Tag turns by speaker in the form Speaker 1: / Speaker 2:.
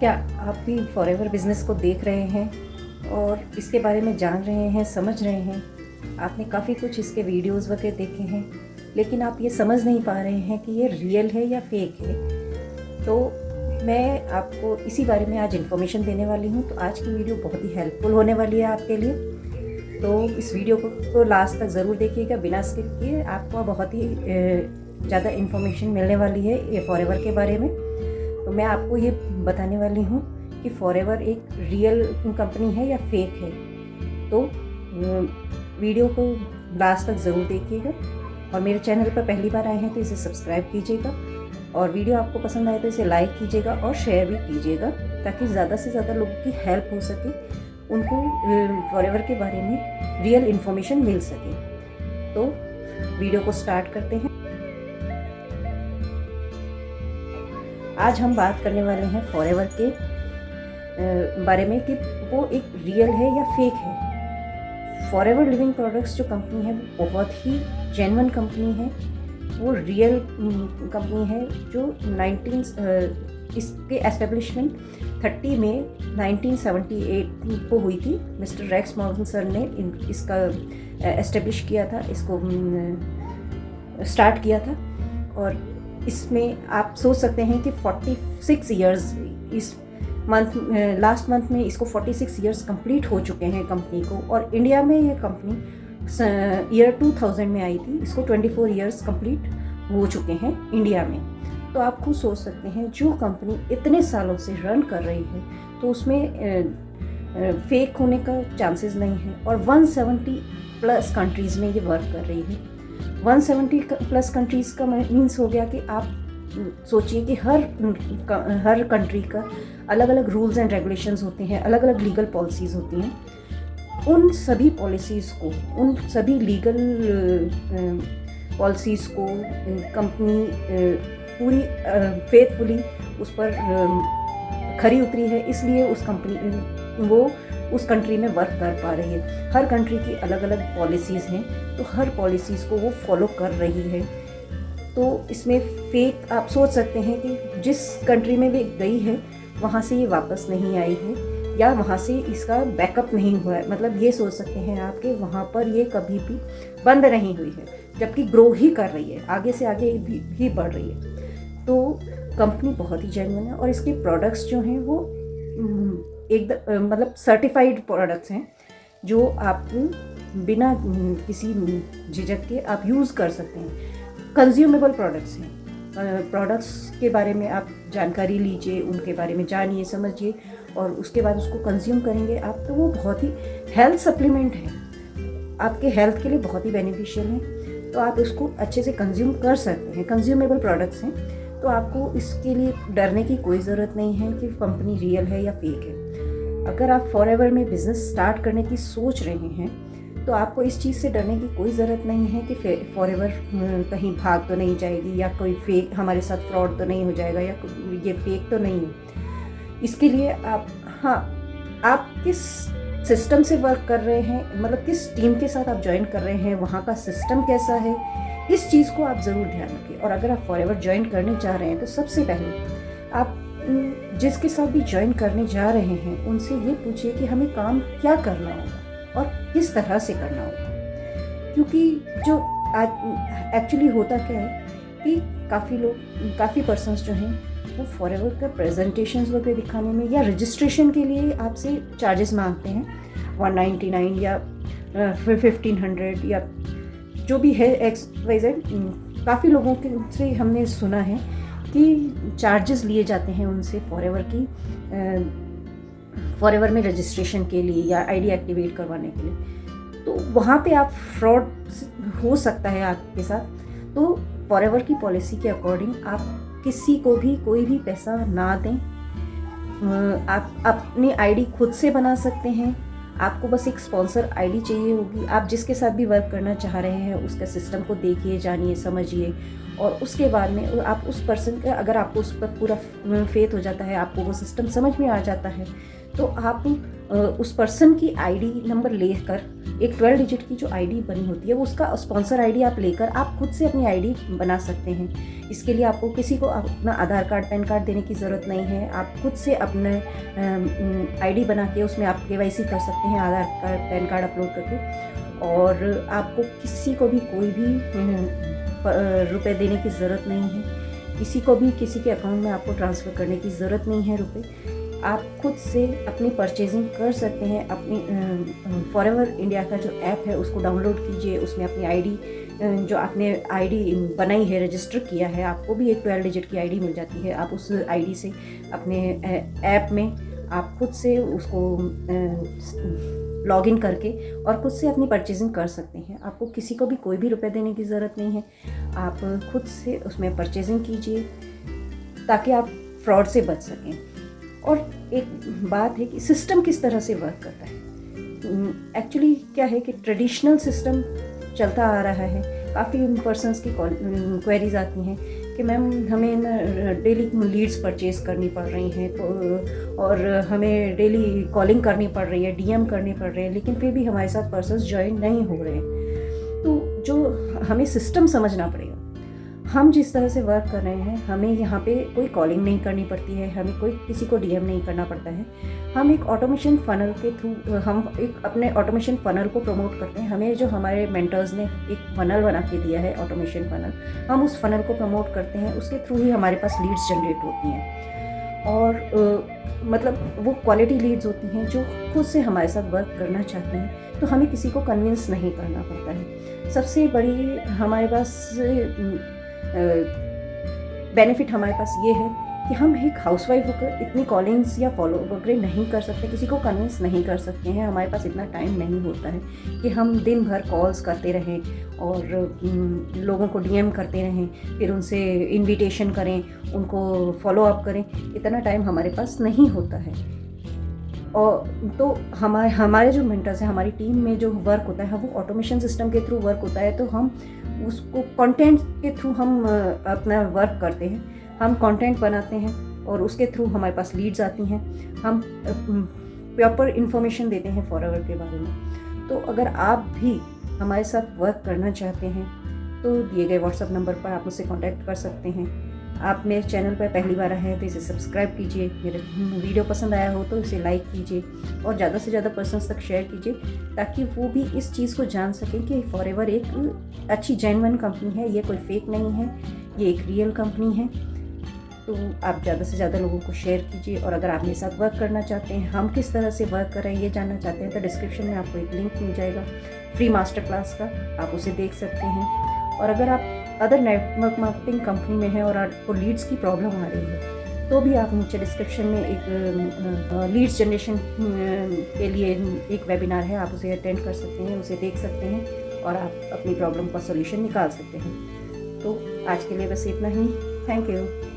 Speaker 1: क्या आप भी फॉरएवर बिज़नेस को देख रहे हैं और इसके बारे में जान रहे हैं, समझ रहे हैं? आपने काफ़ी कुछ इसके वीडियोस वगैरह देखे हैं, लेकिन आप ये समझ नहीं पा रहे हैं कि ये रियल है या फेक है। तो मैं आपको इसी बारे में आज इन्फॉर्मेशन देने वाली हूँ। तो आज की वीडियो बहुत ही हेल्पफुल होने वाली है आपके लिए। तो इस वीडियो को लास्ट तक ज़रूर देखिएगा, बिना स्किप किए। आपको बहुत ही ज़्यादा इन्फॉर्मेशन मिलने वाली है ये फॉरएवर के बारे में। तो मैं आपको ये बताने वाली हूँ कि फॉरएवर एक रियल कंपनी है या फेक है। तो वीडियो को लास्ट तक ज़रूर देखिएगा, और मेरे चैनल पर पहली बार आए हैं तो इसे सब्सक्राइब कीजिएगा, और वीडियो आपको पसंद आए तो इसे लाइक कीजिएगा और शेयर भी कीजिएगा, ताकि ज़्यादा से ज़्यादा लोगों की हेल्प हो सके, उनको फॉरएवर के बारे में रियल इन्फॉर्मेशन मिल सके। तो वीडियो को स्टार्ट करते हैं। आज हम बात करने वाले हैं फॉरएवर के बारे में कि वो एक रियल है या फेक है। फॉरएवर लिविंग प्रोडक्ट्स जो कंपनी है वो बहुत ही जेन्युइन कंपनी है। वो रियल कंपनी है जो इसके एस्टेब्लिशमेंट 30 मई 1978 को हुई थी। मिस्टर रेक्स मॉर्गन सर ने इसका एस्टेब्लिश किया था, इसको स्टार्ट किया था। और इसमें आप सोच सकते हैं कि 46 इयर्स इस लास्ट मंथ में इसको 46 इयर्स कंप्लीट हो चुके हैं कंपनी को। और इंडिया में ये कंपनी ईयर 2000 में आई थी। इसको 24 इयर्स कंप्लीट हो चुके हैं इंडिया में। तो आप खुद सोच सकते हैं, जो कंपनी इतने सालों से रन कर रही है तो उसमें फेक होने का चांसेस नहीं है। और 170 प्लस कंट्रीज़ में ये वर्क कर रही है। 170 प्लस कंट्रीज़ का मीन्स हो गया कि आप सोचिए कि हर कंट्री का अलग अलग रूल्स एंड रेगुलेशंस होते हैं, अलग अलग लीगल पॉलिसीज़ होती हैं। उन सभी पॉलिसीज़ को, उन सभी लीगल पॉलिसीज़ को कंपनी पूरी फेथफुली उस पर खरी उतरी है, इसलिए वो उस कंट्री में वर्क कर पा रही है। हर कंट्री की अलग अलग पॉलिसीज़ हैं, तो हर पॉलिसीज़ को वो फॉलो कर रही है। तो इसमें फेक आप सोच सकते हैं कि जिस कंट्री में भी गई है वहाँ से ये वापस नहीं आई है, या वहाँ से इसका बैकअप नहीं हुआ है। मतलब ये सोच सकते हैं आप कि वहाँ पर ये कभी भी बंद नहीं हुई है, जबकि ग्रो ही कर रही है, आगे से आगे भी बढ़ रही है। तो कंपनी बहुत ही जेन्युइन है, और इसके प्रोडक्ट्स जो हैं वो मतलब सर्टिफाइड प्रोडक्ट्स हैं, जो आप बिना किसी झिझक के आप यूज़ कर सकते हैं। कंज्यूमेबल प्रोडक्ट्स हैं। प्रोडक्ट्स के बारे में आप जानकारी लीजिए, उनके बारे में जानिए, समझिए, और उसके बाद उसको कंज्यूम करेंगे आप, तो वो बहुत ही हेल्थ सप्लीमेंट है, आपके हेल्थ के लिए बहुत ही बेनिफिशियल है। तो आप उसको अच्छे से कंज्यूम कर सकते हैं। कंज्यूमेबल प्रोडक्ट्स हैं, तो आपको इसके लिए डरने की कोई ज़रूरत नहीं है कि कंपनी रियल है या फेक है। अगर आप फॉरएवर में बिज़नेस स्टार्ट करने की सोच रहे हैं तो आपको इस चीज़ से डरने की कोई ज़रूरत नहीं है कि फॉरएवर कहीं भाग तो नहीं जाएगी, या कोई फेक हमारे साथ फ्रॉड तो नहीं हो जाएगा, या ये फेक तो नहीं है। इसके लिए आप किस सिस्टम से वर्क कर रहे हैं, मतलब किस टीम के साथ आप ज्वाइन कर रहे हैं, वहाँ का सिस्टम कैसा है, इस चीज़ को आप ज़रूर ध्यान रखें। और अगर आप फॉरएवर ज्वाइन करने चाह रहे हैं तो सबसे पहले आप जिसके साथ भी ज्वाइन करने जा रहे हैं उनसे ये पूछिए कि हमें काम क्या करना होगा और किस तरह से करना होगा। क्योंकि जो आज एक्चुअली होता क्या है कि काफ़ी पर्सन्स जो हैं वो फॉरएवर का प्रेजेंटेशंस वगैरह दिखाने में या रजिस्ट्रेशन के लिए आपसे चार्जेस मांगते हैं 199 या 1500 या जो भी है XYZ। काफ़ी लोगों के से हमने सुना है कि चार्जेस लिए जाते हैं उनसे फॉरएवर में रजिस्ट्रेशन के लिए या आईडी एक्टिवेट करवाने के लिए। तो वहाँ पे आप फ्रॉड हो सकता है आपके साथ। तो फॉरएवर की पॉलिसी के अकॉर्डिंग आप किसी को भी कोई भी पैसा ना दें। आप अपनी आईडी खुद से बना सकते हैं। आपको बस एक स्पॉन्सर आईडी चाहिए होगी। आप जिसके साथ भी वर्क करना चाह रहे हैं उसका सिस्टम को देखिए, जानिए, समझिए, और उसके बाद में आप उस पर्सन का, अगर आपको उस पर पूरा फेथ हो जाता है, आपको वो सिस्टम समझ में आ जाता है, तो आप उस पर्सन की आईडी नंबर लेकर, एक 12 डिजिट की जो आईडी बनी होती है वो उसका स्पॉन्सर आईडी आप लेकर आप खुद से अपनी आईडी बना सकते हैं। इसके लिए आपको किसी को अपना आधार कार्ड, पैन कार्ड देने की ज़रूरत नहीं है। आप खुद से अपने आईडी बना के उसमें आप केवाईसी कर सकते हैं, आधार कार्ड, पैन कार्ड अपलोड करके। और आपको किसी को भी कोई भी रुपए देने की ज़रूरत नहीं है। किसी को भी किसी के अकाउंट में आपको ट्रांसफ़र करने की ज़रूरत नहीं है रुपए। आप खुद से अपनी परचेजिंग कर सकते हैं। अपनी फॉरएवर इंडिया का जो ऐप है उसको डाउनलोड कीजिए, उसमें अपनी आईडी, जो आपने आईडी बनाई है, रजिस्टर किया है, आपको भी एक 12 डिजिट की आईडी मिल जाती है। आप उस आईडी से अपने ऐप में आप खुद से उसको लॉगिन करके और खुद से अपनी परचेजिंग कर सकते हैं। आपको किसी को भी कोई भी रुपए देने की ज़रूरत नहीं है। आप खुद से उसमें परचेजिंग कीजिए ताकि आप फ्रॉड से बच सकें। और एक बात है कि सिस्टम किस तरह से वर्क करता है। एक्चुअली क्या है कि ट्रेडिशनल सिस्टम चलता आ रहा है। काफ़ी पर्सन्स की क्वेरीज आती हैं कि मैम हमें डेली लीड्स परचेज़ करनी पड़ रही हैं, तो और हमें डेली कॉलिंग करनी पड़ रही है, डीएम करनी पड़ रही है, लेकिन फिर भी हमारे साथ पर्सन्स ज्वाइन नहीं हो रहे हैं। तो जो हमें सिस्टम समझना पड़ेगा। हम जिस तरह से वर्क कर रहे हैं, हमें यहाँ पे कोई कॉलिंग नहीं करनी पड़ती है, हमें कोई किसी को डीएम नहीं करना पड़ता है। हम एक ऑटोमेशन फ़नल के थ्रू हम एक अपने ऑटोमेशन फ़नल को प्रमोट करते हैं। हमें जो हमारे मेंटर्स ने एक फ़नल बना के दिया है, ऑटोमेशन फ़नल, हम उस फ़नल को प्रमोट करते हैं। उसके थ्रू ही हमारे पास लीड्स जनरेट होती हैं और मतलब वो क्वालिटी लीड्स होती हैं जो खुद से हमारे साथ वर्क करना चाहती हैं। तो हमें किसी को कन्विंस नहीं करना पड़ता है। सबसे बड़ी हमारे पास बेनिफिट हमारे पास ये है कि हम एक हाउसवाइफ होकर इतनी कॉलिंग्स या फॉलो वगैरह नहीं कर सकते, किसी को कन्विंस नहीं कर सकते हैं। हमारे पास इतना टाइम नहीं होता है कि हम दिन भर कॉल्स करते रहें और लोगों को डीएम करते रहें, फिर उनसे इनविटेशन करें, उनको फॉलो अप करें। इतना टाइम हमारे पास नहीं होता है। और तो हमारे जो मेंटर्स हैं, हमारी टीम में जो वर्क होता है वो ऑटोमेशन सिस्टम के थ्रू वर्क होता है। तो हम उसको कंटेंट के थ्रू हम अपना वर्क करते हैं। हम कंटेंट बनाते हैं और उसके थ्रू हमारे पास लीड्स आती हैं। हम प्रॉपर इन्फॉर्मेशन देते हैं फॉरएवर के बारे में। तो अगर आप भी हमारे साथ वर्क करना चाहते हैं तो दिए गए व्हाट्सएप नंबर पर आप मुझसे कांटेक्ट कर सकते हैं। आप मेरे चैनल पर पहली बार आए हैं तो इसे सब्सक्राइब कीजिए। मेरे वीडियो पसंद आया हो तो इसे लाइक कीजिए और ज़्यादा से ज़्यादा पर्सन्स तक शेयर कीजिए ताकि वो भी इस चीज़ को जान सकें कि फॉरएवर एक अच्छी जेन्युइन कंपनी है। ये कोई फेक नहीं है, ये एक रियल कंपनी है। तो आप ज़्यादा से ज़्यादा लोगों को शेयर कीजिए। और अगर आप मेरे साथ वर्क करना चाहते हैं, हम किस तरह से वर्क कर रहे हैं ये जानना चाहते हैं, तो डिस्क्रिप्शन में आपको एक लिंक मिल जाएगा फ्री मास्टर क्लास का, आप उसे देख सकते हैं। और अगर आप अदर नेटवर्क मार्केटिंग कंपनी में हैं और आपको लीड्स की प्रॉब्लम आ रही है तो भी आप नीचे डिस्क्रिप्शन में एक लीड्स जनरेशन के लिए एक वेबिनार है, आप उसे अटेंड कर सकते हैं, उसे देख सकते हैं और आप अपनी प्रॉब्लम का सॉल्यूशन निकाल सकते हैं। तो आज के लिए बस इतना ही। Thank you.